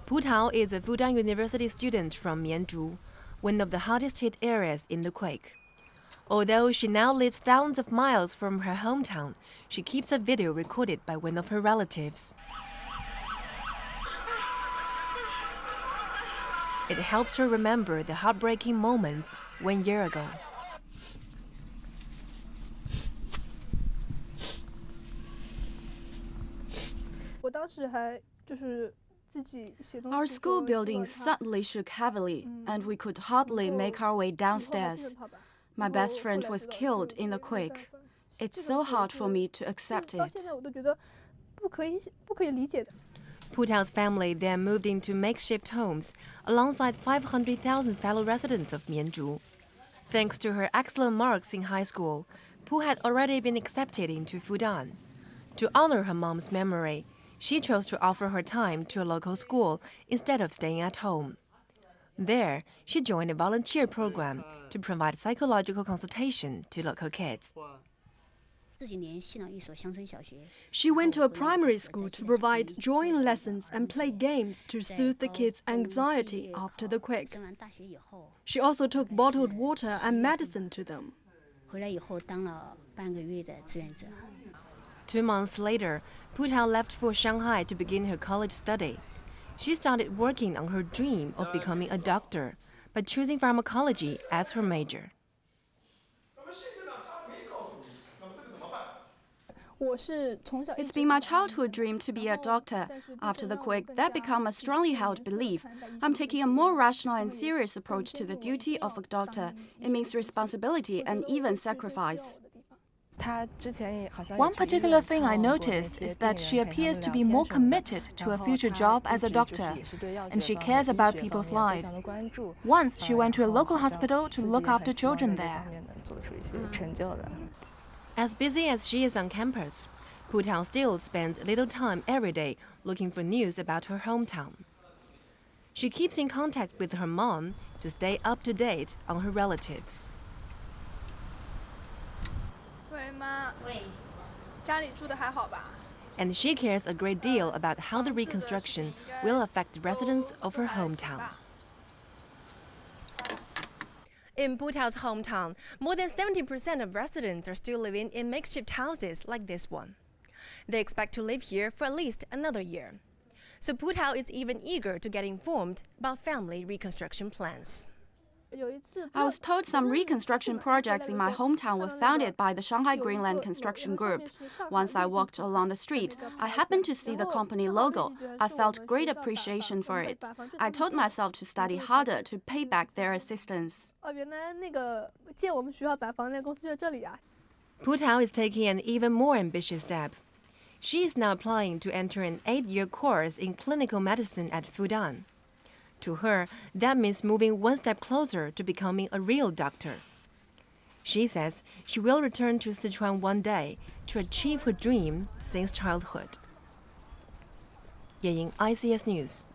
Pu Tao is a Fudan University student from Mianzhu, one of the hardest hit areas in the quake. Although she now lives thousands of miles from her hometown, she keeps a video recorded by one of her relatives. It helps her remember the heartbreaking moments 1 year ago. Our school building suddenly shook heavily, and we could hardly make our way downstairs. My best friend was killed in the quake. It's so hard for me to accept it. Pu Tao's family then moved into makeshift homes alongside 500,000 fellow residents of Mianzhu. Thanks to her excellent marks in high school, Pu had already been accepted into Fudan. To honor her mom's memory, she chose to offer her time to a local school instead of staying at home. There, she joined a volunteer program to provide psychological consultation to local kids. She went to a primary school to provide drawing lessons and play games to soothe the kids' anxiety after the quake. She also took bottled water and medicine to them. 2 months later, Pu Tao left for Shanghai to begin her college study. She started working on her dream of becoming a doctor by choosing pharmacology as her major. It's been my childhood dream to be a doctor. After the quake, that became a strongly held belief. I'm taking a more rational and serious approach to the duty of a doctor. It means responsibility and even sacrifice. One particular thing I noticed is that she appears to be more committed to a future job as a doctor, and she cares about people's lives. Once she went to a local hospital to look after children there. As busy as she is on campus, Pu Tao still spends little time every day looking for news about her hometown. She keeps in contact with her mom to stay up to date on her relatives. And she cares a great deal about how the reconstruction will affect the residents of her hometown. In Pu Tao's hometown, more than 70% of residents are still living in makeshift houses like this one. They expect to live here for at least another year. So Pu Tao is even eager to get informed about family reconstruction plans. I was told some reconstruction projects in my hometown were founded by the Shanghai Greenland Construction Group. Once I walked along the street, I happened to see the company logo. I felt great appreciation for it. I told myself to study harder to pay back their assistance. Pu Tao is taking an even more ambitious step. She is now applying to enter an 8-year course in clinical medicine at Fudan. To her, that means moving one step closer to becoming a real doctor. She says she will return to Sichuan one day to achieve her dream since childhood. Ye Ying, ICS News.